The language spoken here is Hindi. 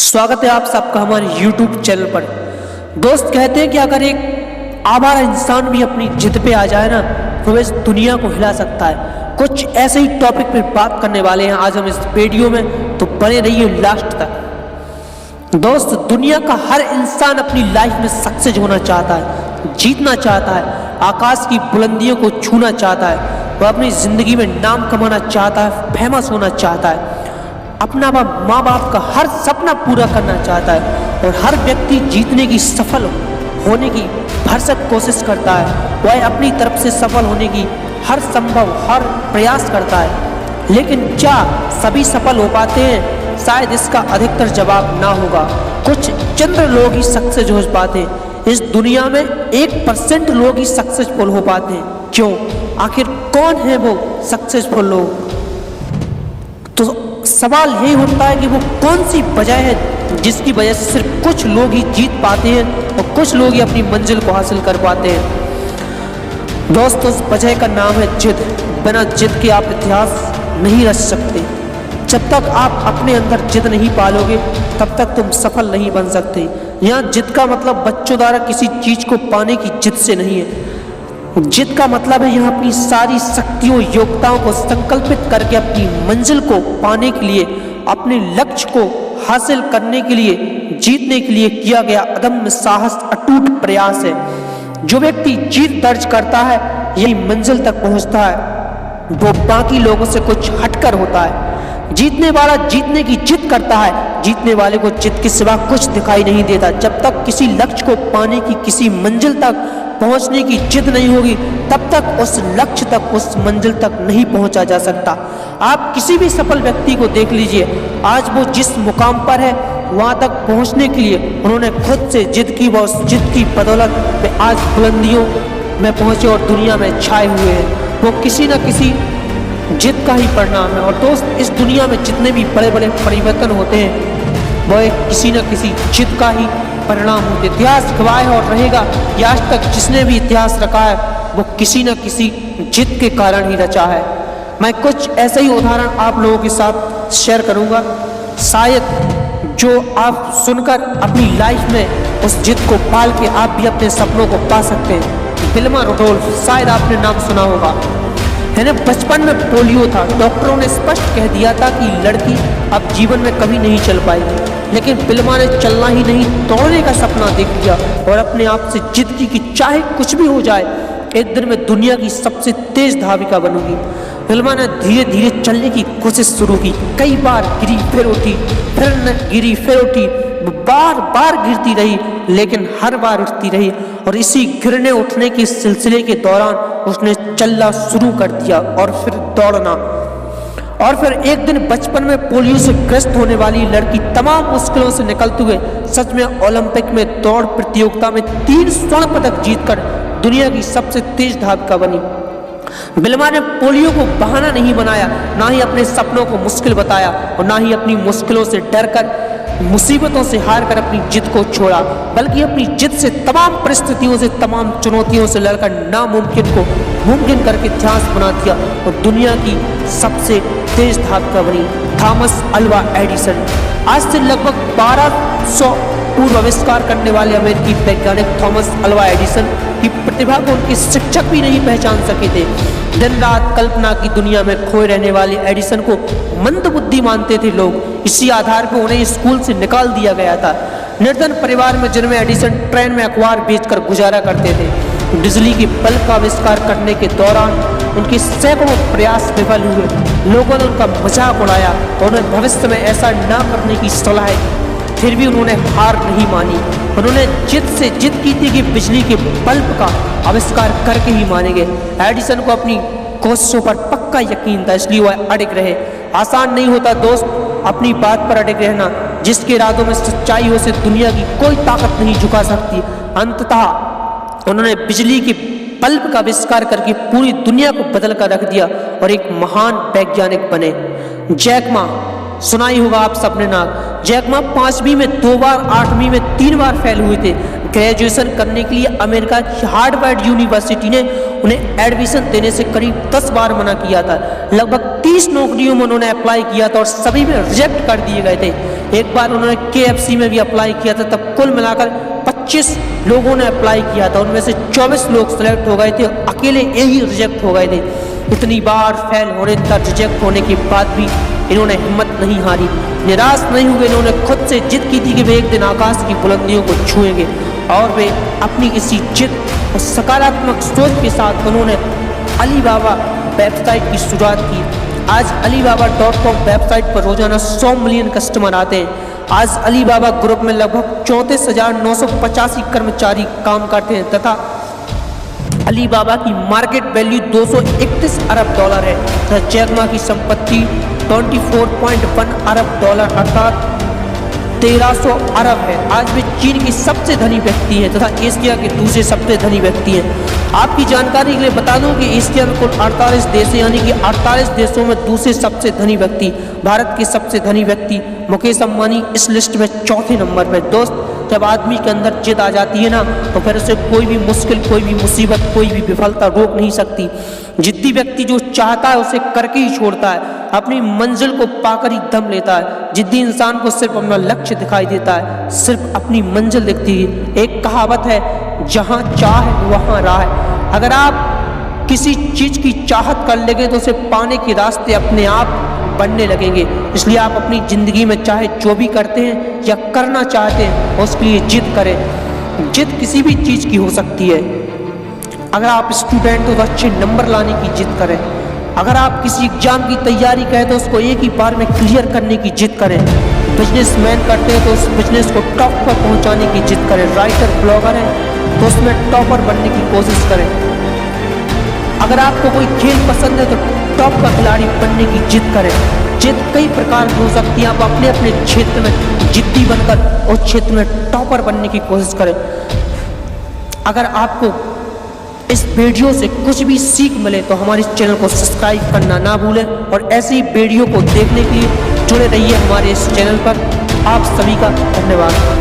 स्वागत है आप सबका हमारे YouTube चैनल पर। दोस्त कहते हैं कि अगर एक आवारा इंसान भी अपनी जिद पे आ जाए ना तो वह इस दुनिया को हिला सकता है। कुछ ऐसे ही टॉपिक पे बात करने वाले हैं आज हम इस वीडियो में, तो बने रहिए लास्ट तक। दोस्त, दुनिया का हर इंसान अपनी लाइफ में सक्सेस होना चाहता है, जीतना चाहता है, आकाश की बुलंदियों को छूना चाहता है, वह अपनी ज़िंदगी में नाम कमाना चाहता है, फेमस होना चाहता है, अपना माँ बाप का हर सपना पूरा करना चाहता है और हर व्यक्ति जीतने की, सफल होने की भरसक कोशिश करता है। वह अपनी तरफ से सफल होने की हर प्रयास करता है, लेकिन क्या सभी सफल हो पाते हैं? शायद इसका अधिकतर जवाब ना होगा। कुछ चंद लोग ही सक्सेस हो पाते हैं। इस दुनिया में 1% लोग ही सक्सेसफुल हो पाते हैं। क्यों? आखिर कौन है वो सक्सेसफुल लोग? तो सवाल यही होता है कि वो कौन सी वजह है जिसकी वजह से सिर्फ कुछ लोग ही जीत पाते हैं और कुछ लोग ही अपनी मंजिल को हासिल कर पाते हैं। दोस्तों, उस वजह का नाम है जिद। बिना जिद के आप इतिहास नहीं रच सकते। जब तक आप अपने अंदर जिद नहीं पालोगे तब तक तुम सफल नहीं बन सकते। यहाँ जिद का मतलब बच्चों द्वारा किसी चीज को पाने की जिद से नहीं है। जिद का मतलब है यहाँ अपनी सारी शक्तियों, योग्यताओं को संकल्पित करके अपनी मंजिल को पाने के लिए, अपने लक्ष्य को हासिल करने के लिए, जीतने के लिए किया गया अदम्य साहस, अटूट प्रयास है। जो व्यक्ति जीत दर्ज करता है, यही मंजिल तक पहुंचता है। वो बाकी लोगों से कुछ हटकर होता है। जीतने वाला जीतने की जिद करता है। जीतने वाले को जिद के सिवा कुछ दिखाई नहीं देता। जब तक किसी लक्ष्य को पाने की, किसी मंजिल तक पहुंचने की जिद नहीं होगी, तब तक उस लक्ष्य तक, उस मंजिल तक नहीं पहुंचा जा सकता। आप किसी भी सफल व्यक्ति को देख लीजिए, आज वो जिस मुकाम पर है वहां तक पहुंचने के लिए उन्होंने खुद से जिद की। वो उस जिद की बदौलत में आज बुलंदियों में पहुंचे और दुनिया में छाए हुए हैं। वो किसी न किसी जिद का ही परिणाम है। और दोस्त, इस दुनिया में जितने भी बड़े बड़े परिवर्तन होते हैं वह किसी न किसी जिद का ही परिणाम होते। इतिहास गवाह है और रहेगा कि आज तक जिसने भी इतिहास रखा है वो किसी न किसी जिद के कारण ही रचा है। मैं कुछ ऐसे ही उदाहरण आप लोगों के साथ शेयर करूंगा, शायद जो आप सुनकर अपनी लाइफ में उस जिद को पाल के आप भी अपने सपनों को पा सकते हैं। विल्मा रुडोल्फ, शायद आपने नाम सुना होगा, है ना। बचपन में पोलियो था। डॉक्टरों ने स्पष्ट कह दिया था कि लड़की अब जीवन में कभी नहीं चल पाएगी, लेकिन विल्मा ने चलना ही नहीं, दौड़ने का सपना देख लिया और अपने आप से जिद की कि चाहे कुछ भी हो जाए, एक दिन मैं दुनिया की सबसे तेज धाविका बनूंगी। विल्मा ने धीरे धीरे चलने की कोशिश शुरू की। कई बार गिरी फिर उठी, फिर न गिरी फिर उठी, बार बार गिरती रही, लेकिन हर बार उठती रही। और इसी गिरने उठने के सिलसिले के दौरान उसने चलना शुरू कर दिया और फिर दौड़ना। और फिर एक दिन बचपन में पोलियो से ग्रस्त होने वाली लड़की तमाम मुश्किलों से निकलते हुए सच में ओलंपिक में दौड़ प्रतियोगिता में 3 स्वर्ण पदक जीतकर दुनिया की सबसे तेज धाविका बनी। विल्मा ने पोलियो को बहाना नहीं बनाया, ना ही अपने सपनों को मुश्किल बताया और ना ही अपनी मुश्किलों से डरकर, मुसीबतों से हार कर अपनी जिद को छोड़ा, बल्कि अपनी जिद से, तमाम परिस्थितियों से, तमाम चुनौतियों से लड़कर नामुमकिन को मुमकिन करके इतिहास बना दिया और दुनिया की सबसे तेज धाविका बनी। Thomas Alva Edison. आज से लगभग 1200 पूर्व आविष्कार करने वाले अमेरिकी वैज्ञानिक थॉमस अल्वा एडिसन की प्रतिभा को उनके शिक्षक भी नहीं पहचान सके थे। दिन रात कल्पना की दुनिया में खोए रहने वाले एडिसन को मंदबुद्धि मानते थे लोग। इसी आधार पर उन्हें स्कूल से निकाल दिया गया था। निर्धन परिवार में जन्मे एडिसन ट्रेन में अखबार बेचकर गुजारा करते थे। बिजली के बल्ब का आविष्कार करने के दौरान उनके सैकड़ों प्रयास विफल हुए। लोगों ने उनका मजाक उड़ाया और उन्हें भविष्य में ऐसा न करने की सलाह दी। फिर भी उन्होंने हार नहीं मानी। उन्होंने जिद से जिद की थी कि बिजली के बल्ब का आविष्कार करके ही मानेंगे। एडिसन को अपनी कोशिशों पर पक्का यकीन था, इसलिए वह अड़िग रहे। आसान नहीं होता दोस्त अपनी बात पर अड़िग रहना। जिसके इरादों में सच्चाई हो से दुनिया की कोई ताकत नहीं झुका सकती। अंततः उन्होंने बिजली के बल्ब का आविष्कार करके पूरी दुनिया को बदल कर रख दिया और एक महान वैज्ञानिक बने। जैक मा, सुना ही होगा आप सबने नाम। जैक मा 5वीं में 2 बार, 8वीं में 3 बार फेल हुए थे। ग्रेजुएशन करने के लिए अमेरिका की हार्वर्ड यूनिवर्सिटी ने उन्हें एडमिशन देने से करीब 10 बार मना किया था। लगभग 30 नौकरियों में उन्होंने अप्लाई किया था और सभी में रिजेक्ट कर दिए गए थे। एक बार उन्होंने KFC में भी अप्लाई किया था, तब कुल मिलाकर 25 लोगों ने अप्लाई किया था, उनमें से 24 लोग सेलेक्ट हो गए थे, अकेले यही रिजेक्ट हो गए थे। इतनी बार फेल होने तक, रिजेक्ट होने के बाद भी इन्होंने हिम्मत नहीं हारी, निराश नहीं हुए। इन्होंने खुद से जिद की थी कि वे एक दिन आकाश की बुलंदियों को छुएंगे, और वे अपनी इसी जिद और सकारात्मक सोच के साथ उन्होंने अलीबाबा वेबसाइट की शुरुआत की। आज alibaba.com वेबसाइट पर रोजाना 100 मिलियन कस्टमर आते हैं। आज अलीबाबा ग्रुप में लगभग 34,985 कर्मचारी काम करते हैं तथा अलीबाबा की मार्केट वैल्यू 231 अरब डॉलर है तथा जैक मा की संपत्ति 24.1 अरब डॉलर अर्थात 1300 अरब है। आज वे चीन के सबसे धनी व्यक्ति हैं तथा एशिया के दूसरे सबसे धनी व्यक्ति हैं। आपकी जानकारी के लिए बता दूं कि एशिया में कुल 48 देश हैं, यानी कि 48 देशों में दूसरे सबसे धनी व्यक्ति, भारत के सबसे धनी व्यक्ति मुकेश अंबानी इस लिस्ट में चौथे नंबर पर। दोस्त, जब आदमी के अंदर जिद आ जाती है ना, तो फिर उसे कोई भी मुश्किल, कोई भी मुसीबत, कोई भी विफलता रोक नहीं सकती। जिद्दी व्यक्ति जो चाहता है उसे करके ही छोड़ता है, अपनी मंजिल को पाकर ही दम लेता है। जिद्दी इंसान को सिर्फ अपना लक्ष्य दिखाई देता है, सिर्फ अपनी मंजिल दिखती है। एक कहावत है, जहाँ चाह वहाँ राह है। अगर आप किसी चीज की चाहत कर लेंगे तो उसे पाने के रास्ते अपने आप बनने लगेंगे। इसलिए आप अपनी जिंदगी में चाहे जो भी करते हैं या करना चाहते हैं, उसके लिए जिद करें। जिद किसी भी चीज की हो सकती है। अगर आप स्टूडेंट हो तो अच्छे नंबर लाने की जिद करें। अगर आप किसी एग्जाम की तैयारी करें तो उसको एक ही बार में क्लियर करने की जिद करें। बिजनेसमैन करते हैं तो उस बिजनेस को टॉप पर पहुंचाने की जिद करें। राइटर, ब्लॉगर है तो उसमें टॉपर बनने की कोशिश करें। अगर आपको कोई खेल पसंद है तो टॉप का खिलाड़ी बनने की जिद करें। जिद कई प्रकार की हो सकती है। आप अपने अपने क्षेत्र में जिद्दी बनकर उस क्षेत्र में टॉपर बनने की कोशिश करें। अगर आपको इस वीडियो से कुछ भी सीख मिले तो हमारे चैनल को सब्सक्राइब करना ना भूलें और ऐसी ही वीडियो को देखने के लिए जुड़े रहिए हमारे इस चैनल पर। आप सभी का धन्यवाद।